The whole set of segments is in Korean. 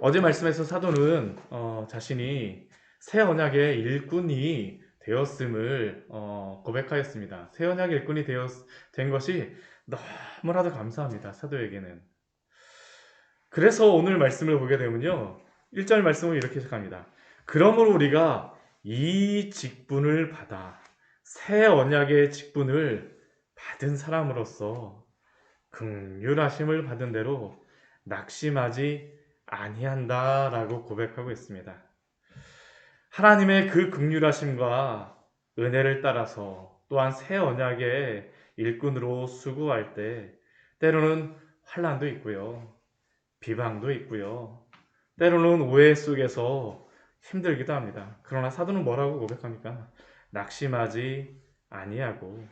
어제 말씀에서 사도는 자신이 새 언약의 일꾼이 되었음을 고백하였습니다. 새 언약의 일꾼이 된 것이 너무나도 감사합니다. 사도에게는. 그래서 오늘 말씀을 보게 되면요. 1절 말씀을 이렇게 시작합니다. 그러므로 우리가 이 직분을 받아 새 언약의 직분을 받은 사람으로서 긍휼하심을 받은 대로 낙심하지 아니한다라고 고백하고 있습니다. 하나님의 그 긍휼하심과 은혜를 따라서 또한 새 언약의 일꾼으로 수고할 때 때로는 환난도 있고요. 비방도 있고요. 때로는 오해 속에서 힘들기도 합니다. 그러나 사도는 뭐라고 고백합니까? 낙심하지 아니하고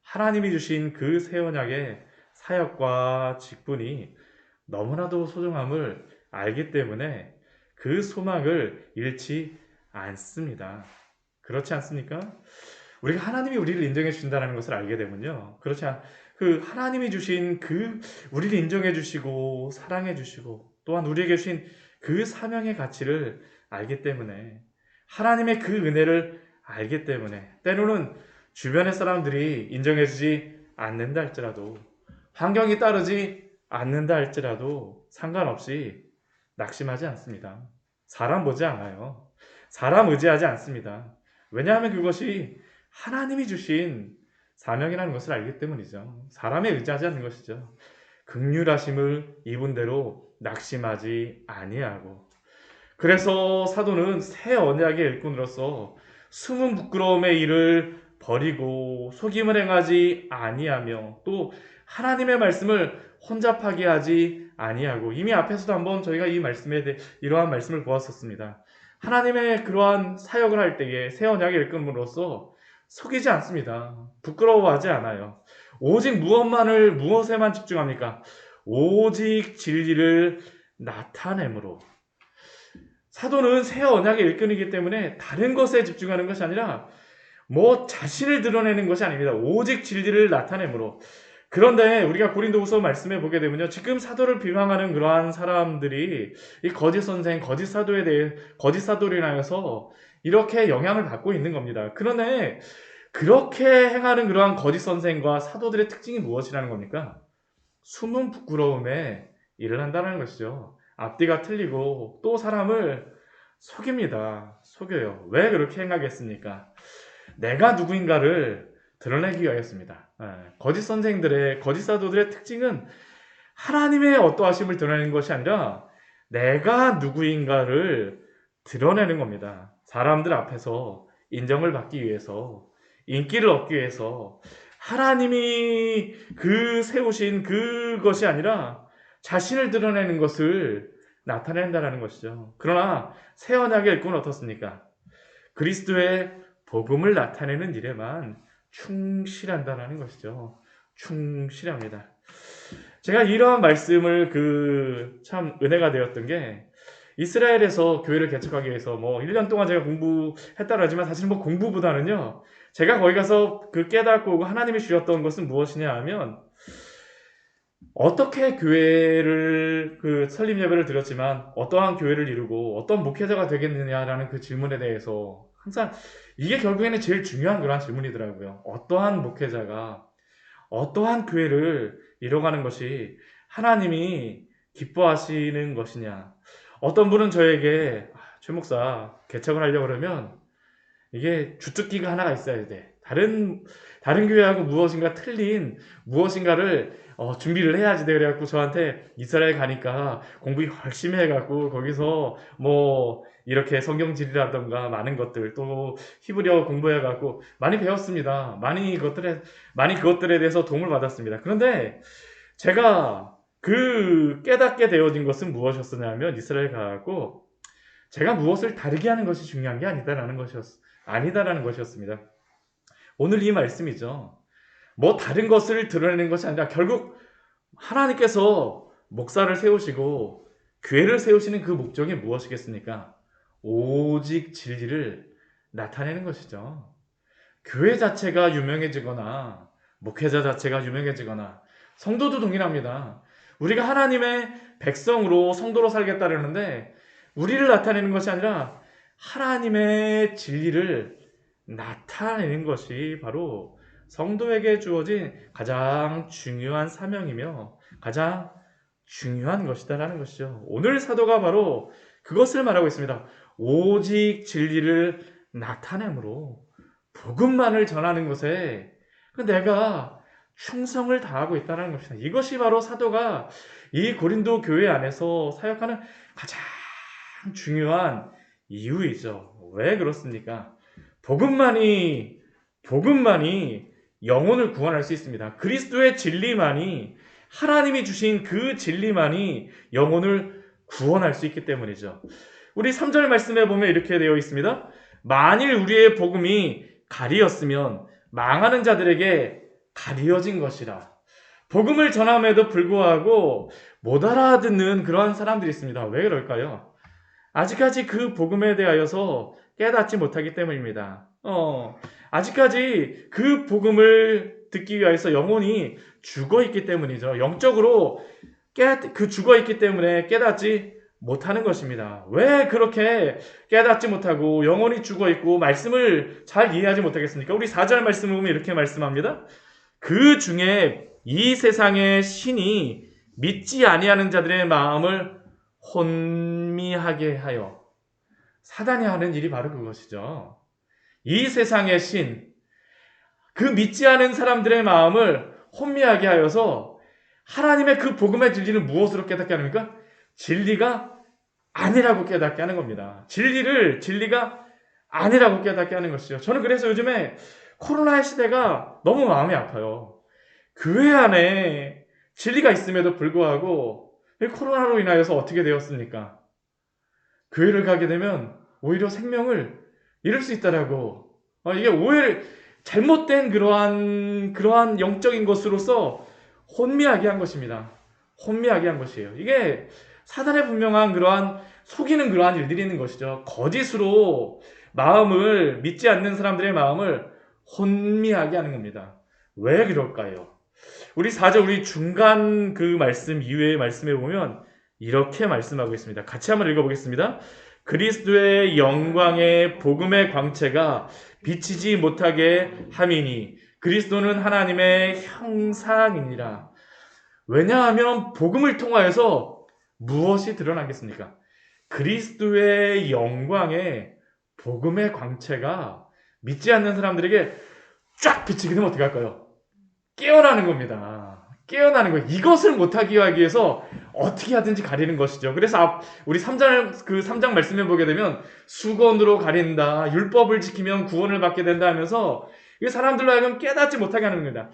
하나님이 주신 그 새 언약의 사역과 직분이 너무나도 소중함을 알기 때문에 그 소망을 잃지 않습니다. 그렇지 않습니까? 우리가 하나님이 우리를 인정해 주신다는 것을 알게 되면요. 그 하나님이 주신 그 우리를 인정해 주시고 사랑해 주시고 또한 우리에게 주신 그 사명의 가치를 알기 때문에 하나님의 그 은혜를 알기 때문에 때로는 주변의 사람들이 인정해 주지 않는다 할지라도 환경이 따르지 않는다 할지라도 상관없이 낙심하지 않습니다. 사람 보지 않아요. 사람 의지하지 않습니다. 왜냐하면 그것이 하나님이 주신 사명이라는 것을 알기 때문이죠. 사람에 의지하지 않는 것이죠. 긍휼하심을 입은 대로 낙심하지 아니하고 그래서 사도는 새 언약의 일꾼으로서 숨은 부끄러움의 일을 버리고 속임을 행하지 아니하며 또 하나님의 말씀을 혼잡하게 하지 아니하고 이미 앞에서도 한번 저희가 이 말씀에 대해 이러한 말씀을 보았었습니다. 하나님의 그러한 사역을 할 때에 새 언약의 일꾼으로서 속이지 않습니다. 부끄러워하지 않아요. 오직 무엇에만 집중합니까? 오직 진리를 나타내므로 사도는 새 언약의 일꾼이기 때문에 다른 것에 집중하는 것이 아니라 자신을 드러내는 것이 아닙니다. 오직 진리를 나타내므로. 그런데 우리가 고린도후서 말씀해 보게 되면요. 지금 사도를 비방하는 그러한 사람들이 이 거짓 선생, 거짓 사도에 대해 거짓 사도를 인하여서 이렇게 영향을 받고 있는 겁니다. 그런데 그렇게 행하는 그러한 거짓 선생과 사도들의 특징이 무엇이라는 겁니까? 숨은 부끄러움에 일을 한다는 것이죠. 앞뒤가 틀리고 또 사람을 속입니다. 속여요. 왜 그렇게 행하겠습니까? 내가 누구인가를 드러내기 위하였습니다. 거짓 선생들의 거짓 사도들의 특징은 하나님의 어떠하심을 드러내는 것이 아니라 내가 누구인가를 드러내는 겁니다. 사람들 앞에서 인정을 받기 위해서 인기를 얻기 위해서 하나님이 세우신 그것이 아니라 자신을 드러내는 것을 나타낸다는 것이죠. 그러나 새 언약의 일꾼은 어떻습니까? 그리스도의 복음을 나타내는 일에만 충실한다는 것이죠. 충실합니다. 제가 이러한 말씀을 참 은혜가 되었던 게 이스라엘에서 교회를 개척하기 위해서 1년 동안 제가 공부했다고 하지만 사실 공부보다는요. 제가 거기 가서 깨닫고 오고 하나님이 주셨던 것은 무엇이냐 하면 어떻게 교회를 설립 예배를 드렸지만 어떠한 교회를 이루고 어떤 목회자가 되겠느냐라는 그 질문에 대해서 항상 이게 결국에는 제일 중요한 그런 질문이더라고요. 어떠한 목회자가 어떠한 교회를 이뤄가는 것이 하나님이 기뻐하시는 것이냐. 어떤 분은 저에게 최 목사 개척을 하려고 그러면 이게 주특기가 하나가 있어야 돼. 다른 교회하고 무엇인가 틀린 무엇인가를 준비를 해야지 돼. 그래갖고 저한테 이스라엘 가니까 공부 열심히 해갖고 거기서 이렇게 성경질이라던가 많은 것들 또 히브리어 공부해갖고 많이 배웠습니다. 많이 그것들에 대해서 도움을 받았습니다. 그런데 제가 깨닫게 되어진 것은 무엇이었냐면 이스라엘 가고 제가 무엇을 다르게 하는 것이 중요한 게 아니다라는 것이었습니다. 오늘 이 말씀이죠. 다른 것을 드러내는 것이 아니라 결국 하나님께서 목사를 세우시고 교회를 세우시는 그 목적이 무엇이겠습니까? 오직 진리를 나타내는 것이죠. 교회 자체가 유명해지거나 목회자 자체가 유명해지거나 성도도 동일합니다. 우리가 하나님의 백성으로 성도로 살겠다는데 우리를 나타내는 것이 아니라 하나님의 진리를 나타내는 것이 바로 성도에게 주어진 가장 중요한 사명이며 가장 중요한 것이다라는 것이죠. 오늘 사도가 바로 그것을 말하고 있습니다. 오직 진리를 나타내므로 복음만을 전하는 것에 내가 충성을 다하고 있다는 것이다. 이것이 바로 사도가 이 고린도 교회 안에서 사역하는 가장 중요한 이유이죠. 왜 그렇습니까? 복음만이 영혼을 구원할 수 있습니다. 그리스도의 진리만이, 하나님이 주신 그 진리만이 영혼을 구원할 수 있기 때문이죠. 우리 3절 말씀에 보면 이렇게 되어 있습니다. 만일 우리의 복음이 가리었으면 망하는 자들에게 가리어진 것이라. 복음을 전함에도 불구하고 못 알아듣는 그러한 사람들이 있습니다. 왜 그럴까요? 아직까지 그 복음에 대하여서 깨닫지 못하기 때문입니다. 아직까지 그 복음을 듣기 위해서 영혼이 죽어 있기 때문이죠. 영적으로 죽어 있기 때문에 깨닫지 못하는 것입니다. 왜 그렇게 깨닫지 못하고 영혼이 죽어 있고 말씀을 잘 이해하지 못하겠습니까? 우리 4절 말씀을 보면 이렇게 말씀합니다. 그 중에 이 세상의 신이 믿지 아니하는 자들의 마음을 혼미하게 하여, 사단이 하는 일이 바로 그것이죠. 이 세상의 신, 그 믿지 않은 사람들의 마음을 혼미하게 하여서 하나님의 그 복음의 진리는 무엇으로 깨닫게 합니까? 진리가 아니라고 깨닫게 하는 겁니다. 진리가 아니라고 깨닫게 하는 것이죠. 저는 그래서 요즘에 코로나의 시대가 너무 마음이 아파요. 교회 안에 진리가 있음에도 불구하고 코로나로 인하여서 어떻게 되었습니까? 교회를 가게 되면 오히려 생명을 잃을 수 있다라고. 이게 오히려 잘못된 그러한 영적인 것으로서 혼미하게 한 것입니다. 혼미하게 한 것이에요. 이게 사단의 분명한 그러한 속이는 그러한 일들이 있는 것이죠. 거짓으로 믿지 않는 사람들의 마음을 혼미하게 하는 겁니다. 왜 그럴까요? 우리 4절, 우리 중간 그 말씀 이후의 말씀에 보면 이렇게 말씀하고 있습니다. 같이 한번 읽어보겠습니다. 그리스도의 영광의 복음의 광채가 비치지 못하게 함이니 그리스도는 하나님의 형상이니라. 왜냐하면 복음을 통하여서 무엇이 드러나겠습니까? 그리스도의 영광의 복음의 광채가 믿지 않는 사람들에게 쫙 비치게 되면 어떻게 할까요? 깨어나는 겁니다. 깨어나는 거예요. 이것을 못하기 위해서 어떻게 하든지 가리는 것이죠. 그래서 우리 3장 말씀해 보게 되면 수건으로 가린다, 율법을 지키면 구원을 받게 된다 하면서 사람들로 하여금 깨닫지 못하게 하는 겁니다.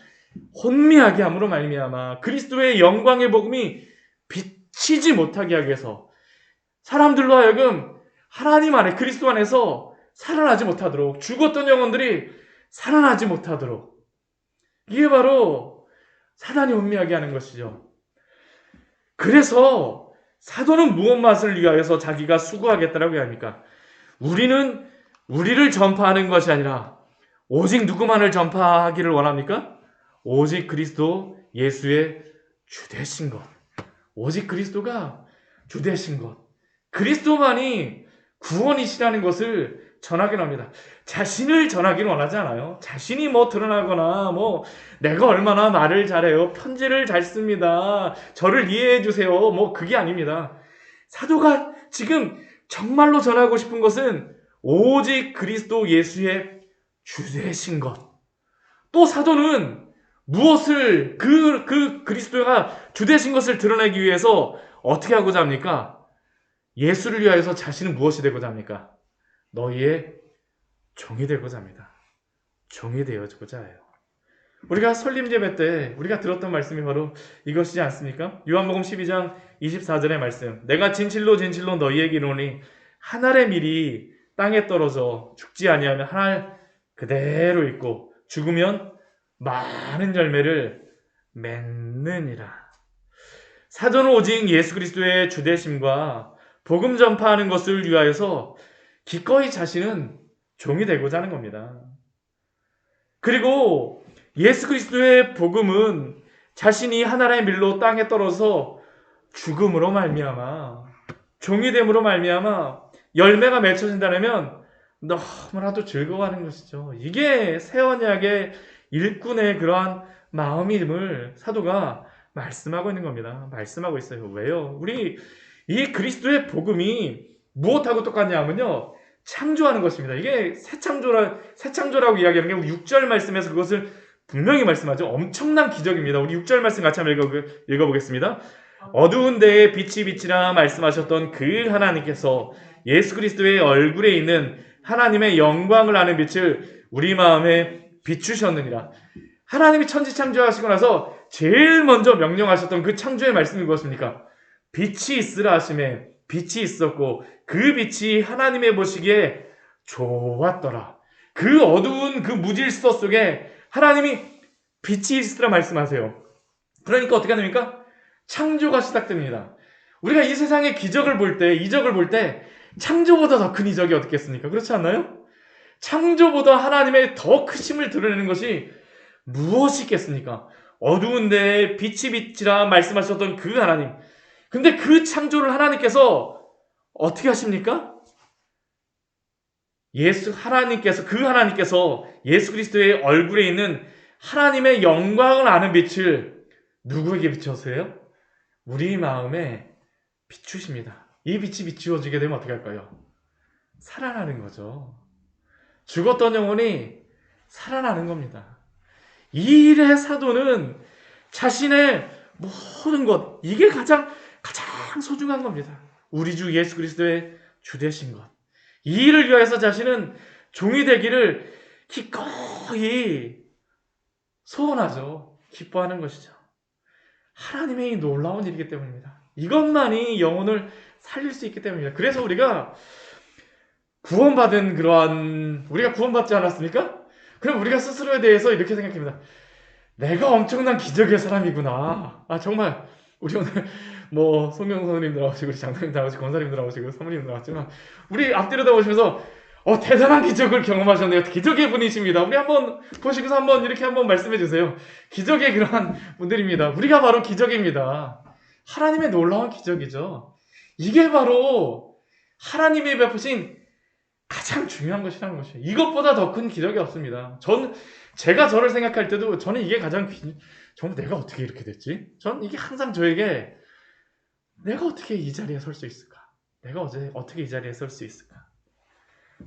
혼미하게 함으로 말미암아 그리스도의 영광의 복음이 비치지 못하게 하기 위해서 사람들로 하여금 하나님 안에, 그리스도 안에서 살아나지 못하도록, 죽었던 영혼들이 살아나지 못하도록, 이게 바로 사단이 혼미하게 하는 것이죠. 그래서 사도는 무엇만을 위하여서 자기가 수고하겠다라고 합니까? 우리를 전파하는 것이 아니라 오직 누구만을 전파하기를 원합니까? 오직 그리스도 예수의 주되신 것. 오직 그리스도가 주되신 것. 그리스도만이 구원이시라는 것을 전하기를 합니다. 자신을 전하기를 원하지 않아요. 자신이 드러나거나 내가 얼마나 말을 잘해요, 편지를 잘 씁니다, 저를 이해해 주세요, 그게 아닙니다. 사도가 지금 정말로 전하고 싶은 것은 오직 그리스도 예수의 주되신 것. 또 사도는 무엇을 그리스도가 주되신 것을 드러내기 위해서 어떻게 하고자 합니까? 예수를 위하여서 자신은 무엇이 되고자 합니까? 너희의 종이 되고자 합니다. 종이 되어주고자 해요. 우리가 설림 예배 때 우리가 들었던 말씀이 바로 이것이지 않습니까? 요한복음 12장 24절의 말씀. 내가 진실로 너희에게 이르노니 한 알의 밀이 땅에 떨어져 죽지 아니하면 한 알 그대로 있고 죽으면 많은 열매를 맺느니라. 사도는 오직 예수 그리스도의 주되심과 복음 전파하는 것을 위하여서 기꺼이 자신은 종이 되고자 하는 겁니다. 그리고 예수 그리스도의 복음은 자신이 하나의 밀로 땅에 떨어서 죽음으로 말미암아 종이 됨으로 말미암아 열매가 맺혀진다면 너무나도 즐거워하는 것이죠. 이게 새 언약의 일꾼의 그러한 마음임을 사도가 말씀하고 있는 겁니다. 말씀하고 있어요. 왜요? 우리 이 그리스도의 복음이 무엇하고 똑같냐면요. 창조하는 것입니다. 이게 새 창조라고 이야기하는 게 6절 말씀에서 그것을 분명히 말씀하죠. 엄청난 기적입니다. 우리 6절 말씀 같이 한번 읽어보겠습니다. 어두운 데에 빛이 비치라 말씀하셨던 그 하나님께서 예수 그리스도의 얼굴에 있는 하나님의 영광을 아는 빛을 우리 마음에 비추셨느니라. 하나님이 천지 창조하시고 나서 제일 먼저 명령하셨던 그 창조의 말씀이 무엇입니까? 빛이 있으라 하심에 빛이 있었고 그 빛이 하나님의 보시기에 좋았더라. 그 어두운 그 무질서 속에 하나님이 빛이 있으라 말씀하세요. 그러니까 어떻게 됩니까? 창조가 시작됩니다. 우리가 이 세상의 기적을 볼 때, 이적을 볼 때 창조보다 더 큰 이적이 어떻겠습니까? 그렇지 않나요? 창조보다 하나님의 더 크심을 드러내는 것이 무엇이 있겠습니까? 어두운 데에 빛이 비치라 말씀하셨던 그 하나님. 근데 그 창조를 하나님께서 어떻게 하십니까? 하나님께서 예수 그리스도의 얼굴에 있는 하나님의 영광을 아는 빛을 누구에게 비춰서요? 우리 마음에 비추십니다. 이 빛이 비추어지게 되면 어떻게 할까요? 살아나는 거죠. 죽었던 영혼이 살아나는 겁니다. 이 일의 사도는 자신의 모든 것, 이게 가장 소중한 겁니다. 우리 주 예수 그리스도의 주되신 것. 이 일을 위해서 자신은 종이 되기를 기꺼이 소원하죠. 기뻐하는 것이죠. 하나님의 놀라운 일이기 때문입니다. 이것만이 영혼을 살릴 수 있기 때문입니다. 그래서 우리가 우리가 구원받지 않았습니까? 그럼 우리가 스스로에 대해서 이렇게 생각합니다. 내가 엄청난 기적의 사람이구나. 정말 우리 오늘 송영선님들 나오시고 장사님 나오시고 권사님들 나오시고 사모님들 나왔지만 우리 앞뒤로 나오시면서 대단한 기적을 경험하셨네요. 기적의 분이십니다. 우리 한번 보시고서 한번 이렇게 한번 말씀해 주세요. 기적의 그러한 분들입니다. 우리가 바로 기적입니다. 하나님의 놀라운 기적이죠. 이게 바로 하나님이 베푸신 가장 중요한 것이라는 것이에요. 이것보다 더 큰 기적이 없습니다. 제가 저를 생각할 때도 저는 이게 정말 내가 어떻게 이렇게 됐지? 전 이게 항상 저에게 내가 어떻게 이 자리에 설 수 있을까? 내가 어떻게 이 자리에 설 수 있을까?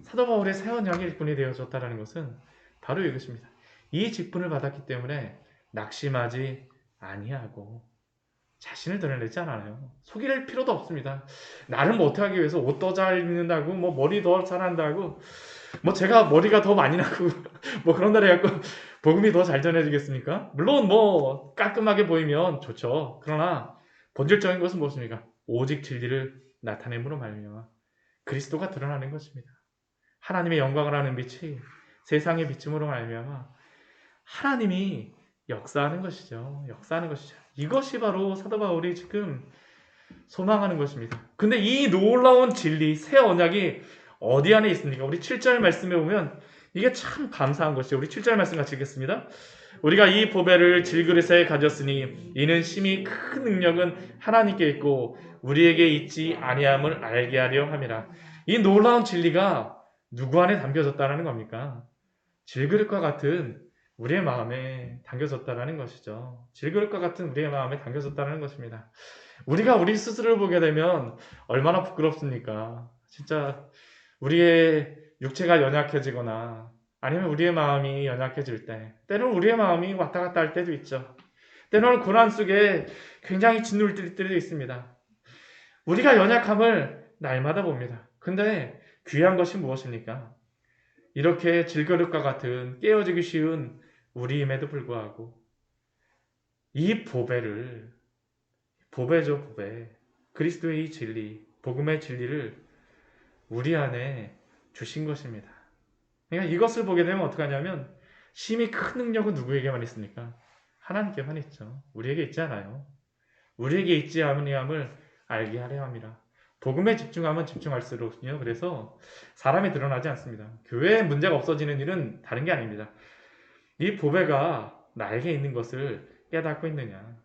사도 바울의 새 언약의 일꾼이 되어졌다는 것은 바로 이것입니다. 이 직분을 받았기 때문에 낙심하지 아니하고 자신을 드러내지 않아요. 속일 필요도 없습니다. 나를 못하기 위해서 옷 더 잘 입는다고, 머리 더 잘한다고, 제가 머리가 더 많이 나고, 그런다 해갖고, 복음이 더 잘 전해지겠습니까? 물론 깔끔하게 보이면 좋죠. 그러나, 본질적인 것은 무엇입니까? 오직 진리를 나타냄으로 말미암아 그리스도가 드러나는 것입니다. 하나님의 영광을 아는 빛이 세상의 비춤으로 말미암아 하나님이 역사하는 것이죠. 이것이 바로 사도 바울이 지금 소망하는 것입니다. 근데 이 놀라운 진리, 새 언약이 어디 안에 있습니까? 우리 7절 말씀에 보면 이게 참 감사한 것이죠. 우리 7절 말씀 같이 읽겠습니다. 우리가 이 보배를 질그릇에 가졌으니 이는 심히 큰 능력은 하나님께 있고 우리에게 있지 아니함을 알게 하려 함이라. 이 놀라운 진리가 누구 안에 담겨졌다는 겁니까? 질그릇과 같은 우리의 마음에 담겨졌다는 것이죠. 질그릇과 같은 우리의 마음에 담겨졌다는 것입니다. 우리가 우리 스스로를 보게 되면 얼마나 부끄럽습니까? 진짜 우리의 육체가 연약해지거나 아니면 우리의 마음이 연약해질 때 때로는 우리의 마음이 왔다 갔다 할 때도 있죠. 때로는 고난 속에 굉장히 짓눌릴 때도 있습니다. 우리가 연약함을 날마다 봅니다. 근데 귀한 것이 무엇입니까? 이렇게 질그릇과 같은 깨어지기 쉬운 우리임에도 불구하고 이 보배죠, 보배. 그리스도의 이 진리, 복음의 진리를 우리 안에 주신 것입니다. 그러니까 이것을 보게 되면 어떻게 하냐면 심히 큰 능력은 누구에게만 있습니까? 하나님께만 있죠. 우리에게 있지 않아요. 우리에게 있지 아니함을 알게 하려 함이라. 복음에 집중하면 집중할수록요. 그래서 사람이 드러나지 않습니다. 교회에 문제가 없어지는 일은 다른 게 아닙니다. 이 보배가 나에게 있는 것을 깨닫고 있느냐.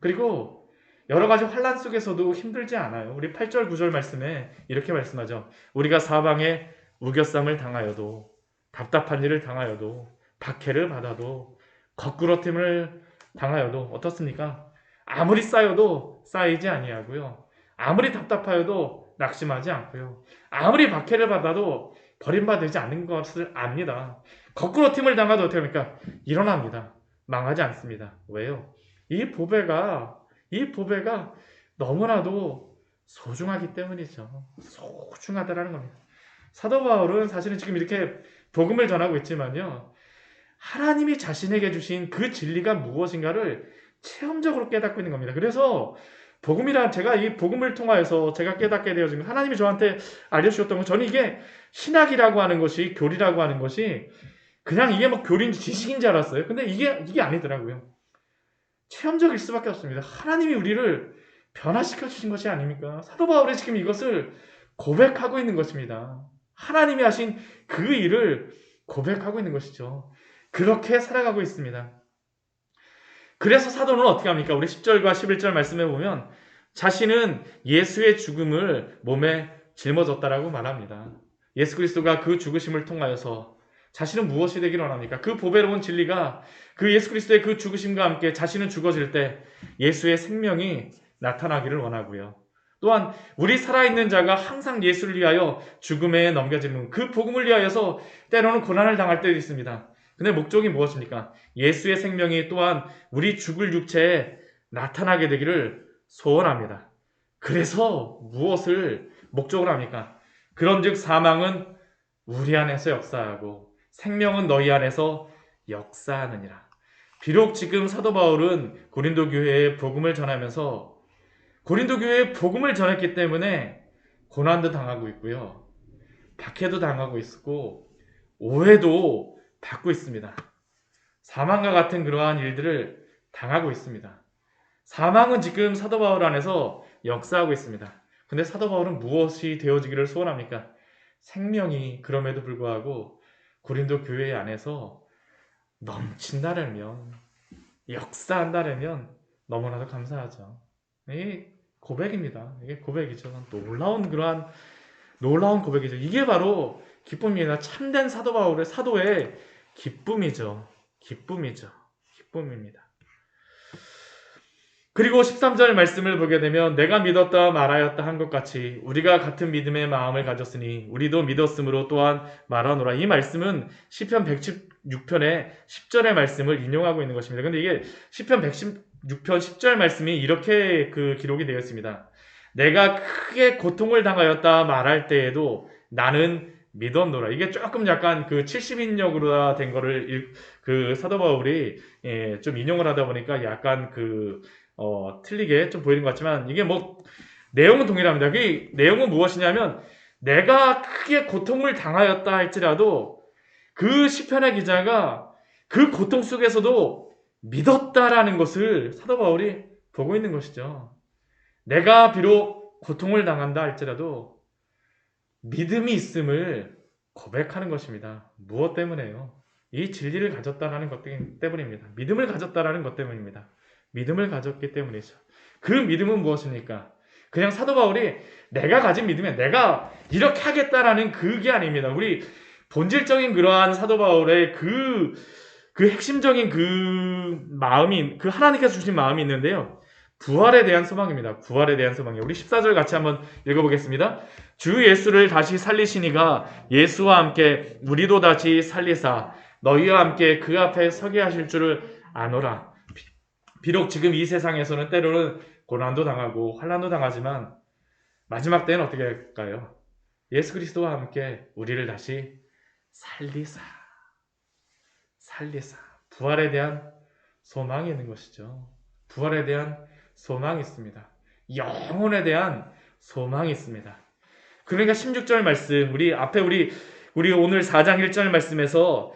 그리고 여러 가지 환란 속에서도 힘들지 않아요. 우리 8절 9절 말씀에 이렇게 말씀하죠. 우리가 사방에 우겨쌈을 당하여도, 답답한 일을 당하여도, 박해를 받아도, 거꾸러짐을 당하여도 어떻습니까? 아무리 쌓여도 쌓이지 아니하고요. 아무리 답답하여도 낙심하지 않고요. 아무리 박해를 받아도 버림받지 않는 것을 압니다. 거꾸러짐을 당하도 어떻게 합니까? 일어납니다. 망하지 않습니다. 왜요? 이 보배가 너무나도 소중하기 때문이죠. 소중하다라는 겁니다. 사도 바울은 사실은 지금 이렇게 복음을 전하고 있지만요. 하나님이 자신에게 주신 그 진리가 무엇인가를 체험적으로 깨닫고 있는 겁니다. 그래서 제가 이 복음을 통하여서 제가 깨닫게 되어진 거, 하나님이 저한테 알려주셨던 거, 저는 이게 신학이라고 하는 것이, 교리라고 하는 것이 그냥 이게 뭐 교리인지 지식인 줄 알았어요. 근데 이게 아니더라고요. 체험적일 수밖에 없습니다. 하나님이 우리를 변화시켜 주신 것이 아닙니까? 사도 바울이 지금 이것을 고백하고 있는 것입니다. 하나님이 하신 그 일을 고백하고 있는 것이죠. 그렇게 살아가고 있습니다. 그래서 사도는 어떻게 합니까? 우리 10절과 11절 말씀에 보면 자신은 예수의 죽음을 몸에 짊어졌다라고 말합니다. 예수 그리스도가 그 죽으심을 통하여서 자신은 무엇이 되기를 원합니까? 그 보배로운 진리가 그 예수 그리스도의 그 죽으심과 함께 자신은 죽어질 때 예수의 생명이 나타나기를 원하고요. 또한 우리 살아있는 자가 항상 예수를 위하여 죽음에 넘겨지는 그 복음을 위하여서 때로는 고난을 당할 때도 있습니다. 근데 목적이 무엇입니까? 예수의 생명이 또한 우리 죽을 육체에 나타나게 되기를 소원합니다. 그래서 무엇을 목적으로 합니까? 그런즉 사망은 우리 안에서 역사하고 생명은 너희 안에서 역사하느니라. 비록 지금 사도 바울은 고린도 교회에 복음을 전하면서 고린도 교회에 복음을 전했기 때문에 고난도 당하고 있고요. 박해도 당하고 있고 오해도 받고 있습니다. 사망과 같은 그러한 일들을 당하고 있습니다. 사망은 지금 사도 바울 안에서 역사하고 있습니다. 근데 사도 바울은 무엇이 되어지기를 소원합니까? 생명이 그럼에도 불구하고 고린도 교회 안에서 넘친다라면, 역사한다라면 너무나도 감사하죠. 이게 고백입니다. 이게 고백이죠. 놀라운 고백이죠. 이게 바로 기쁨입니다. 참된 사도 바울의 사도의 기쁨이죠. 기쁨입니다. 그리고 13절 말씀을 보게 되면 내가 믿었다 말하였다 한 것 같이 우리가 같은 믿음의 마음을 가졌으니 우리도 믿었으므로 또한 말하노라. 이 말씀은 시편 116편의 10절의 말씀을 인용하고 있는 것입니다. 근데 이게 시편 116편 10절 말씀이 이렇게 기록이 되어 있습니다. 내가 크게 고통을 당하였다 말할 때에도 나는 믿었노라. 이게 조금 약간 70인역으로 된 거를 사도 바울이 좀 인용을 하다 보니까 약간 틀리게 좀 보이는 것 같지만 이게 내용은 동일합니다. 그 내용은 무엇이냐면 내가 크게 고통을 당하였다 할지라도 그 시편의 기자가 그 고통 속에서도 믿었다라는 것을 사도 바울이 보고 있는 것이죠. 내가 비록 고통을 당한다 할지라도 믿음이 있음을 고백하는 것입니다. 무엇 때문에요? 이 진리를 가졌다라는 것 때문입니다. 믿음을 가졌다라는 것 때문입니다. 믿음을 가졌기 때문이죠. 그 믿음은 무엇입니까? 그냥 사도 바울이 내가 가진 믿음이 내가 이렇게 하겠다라는 그게 아닙니다. 우리 본질적인 그러한 사도 바울의 그 핵심적인 마음이 하나님께서 주신 마음이 있는데요. 부활에 대한 소망입니다. 부활에 대한 소망이요. 우리 14절 같이 한번 읽어보겠습니다. 주 예수를 다시 살리시니가 예수와 함께 우리도 다시 살리사 너희와 함께 그 앞에 서게 하실 줄을 아노라. 비록 지금 이 세상에서는 때로는 고난도 당하고 환난도 당하지만 마지막 때는 어떻게 할까요? 예수 그리스도와 함께 우리를 다시 살리사 부활에 대한 소망이 있는 것이죠. 부활에 대한 소망이 있습니다. 영혼에 대한 소망이 있습니다. 그러니까 16절 말씀 우리 오늘 4장 1절 말씀에서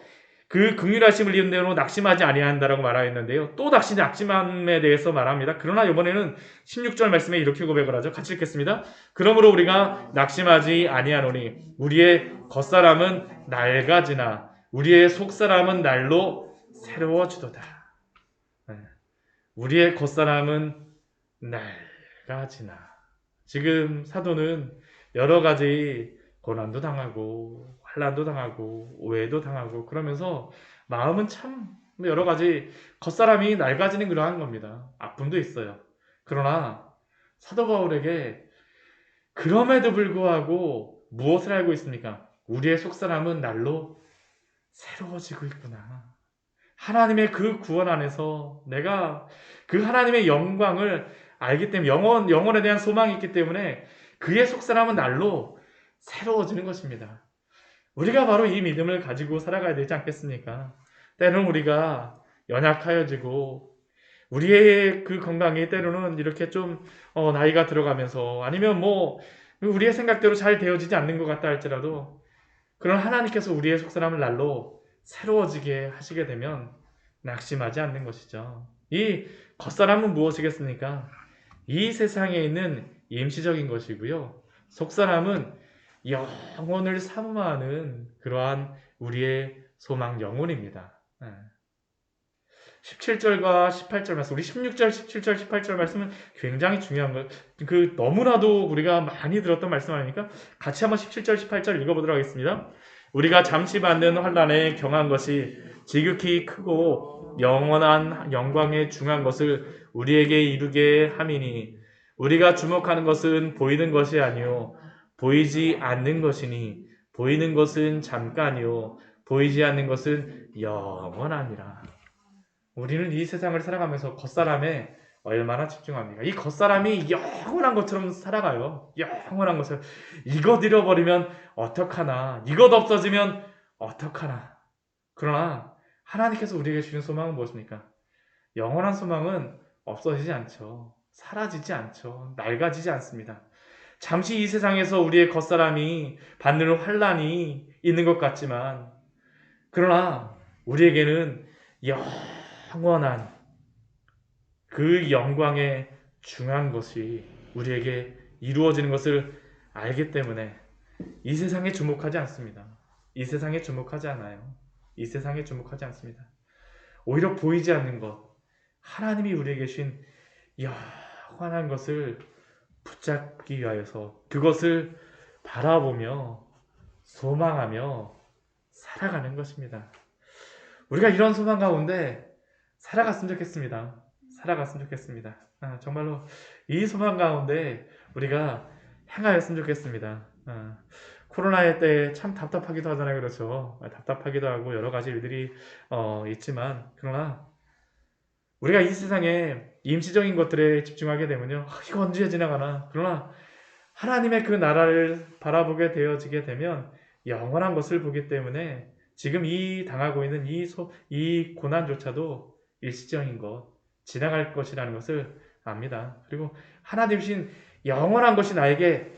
그 긍휼하심을 입은 대로 낙심하지 아니한다라고 말하였는데요. 또 다시 낙심함에 대해서 말합니다. 그러나 이번에는 16절 말씀에 이렇게 고백을 하죠. 같이 읽겠습니다. 그러므로 우리가 낙심하지 아니하노니 우리의 겉사람은 낡아지나 우리의 속사람은 날로 새로워지도다. 우리의 겉사람은 가지나. 지금 사도는 여러 가지 고난도 당하고 환난도 당하고 오해도 당하고 그러면서 마음은 참 여러 가지 겉사람이 낡아지는 그러한 겁니다. 아픔도 있어요. 그러나 사도 바울에게 그럼에도 불구하고 무엇을 알고 있습니까? 우리의 속사람은 날로 새로워지고 있구나. 하나님의 그 구원 안에서 내가 그 하나님의 영광을 알기 때문에 영혼에 대한 소망이 있기 때문에 그의 속사람은 날로 새로워지는 것입니다. 우리가 바로 이 믿음을 가지고 살아가야 되지 않겠습니까? 때로는 우리가 연약하여지고 우리의 그 건강이 때로는 이렇게 좀 나이가 들어가면서 아니면 뭐 우리의 생각대로 잘 되어지지 않는 것 같다 할지라도 그런 하나님께서 우리의 속사람을 날로 새로워지게 하시게 되면 낙심하지 않는 것이죠. 이 겉사람은 무엇이겠습니까? 이 세상에 있는 임시적인 것이고요. 속사람은 영혼을 사모하는 그러한 우리의 소망 영혼입니다. 17절과 18절 말씀, 우리 16절, 17절, 18절 말씀은 굉장히 중요한 거. 너무나도 우리가 많이 들었던 말씀 아닙니까? 같이 한번 17절, 18절 읽어보도록 하겠습니다. 우리가 잠시 받는 환난에 경한 것이 지극히 크고 영원한 영광에 중한 것을 우리에게 이루게 함이니 우리가 주목하는 것은 보이는 것이 아니요 보이지 않는 것이니 보이는 것은 잠깐이요 보이지 않는 것은 영원하니라. 우리는 이 세상을 살아가면서 겉사람에 얼마나 집중합니까? 이 겉사람이 영원한 것처럼 살아가요. 영원한 것을. 이것 잃어버리면 어떡하나. 이것 없어지면 어떡하나. 그러나 하나님께서 우리에게 주신 소망은 무엇입니까? 영원한 소망은 없어지지 않죠. 사라지지 않죠. 낡아지지 않습니다. 잠시 이 세상에서 우리의 겉사람이 받는 환난이 있는 것 같지만 그러나 우리에게는 영원한 그 영광에 중요한 것이 우리에게 이루어지는 것을 알기 때문에 이 세상에 주목하지 않습니다. 이 세상에 주목하지 않아요. 이 세상에 주목하지 않습니다. 오히려 보이지 않는 것, 하나님이 우리에게 주신 영원한 것을 붙잡기 위하여서 그것을 바라보며 소망하며 살아가는 것입니다. 우리가 이런 소망 가운데 살아갔으면 좋겠습니다. 살아갔으면 좋겠습니다. 정말로 이 소망 가운데 우리가 행하였으면 좋겠습니다. 코로나 때 참 답답하기도 하잖아요. 그렇죠? 답답하기도 하고 여러 가지 일들이 있지만 그러나 우리가 이 세상에 임시적인 것들에 집중하게 되면요. 이거 언제 지나가나. 그러나 하나님의 그 나라를 바라보게 되어지게 되면 영원한 것을 보기 때문에 지금 이 당하고 있는 이 고난조차도 일시적인 것, 지나갈 것이라는 것을 압니다. 그리고 하나님 신 영원한 것이 나에게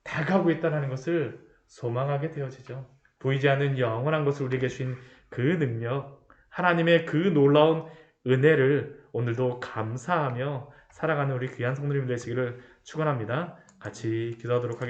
다가오고 있다는 것을 소망하게 되어지죠. 보이지 않는 영원한 것을 우리에게 주신 그 능력, 하나님의 그 놀라운 은혜를 오늘도 감사하며 살아가는 우리 귀한 성도님 되시기를 축원합니다. 같이 기도하도록 하겠습니다.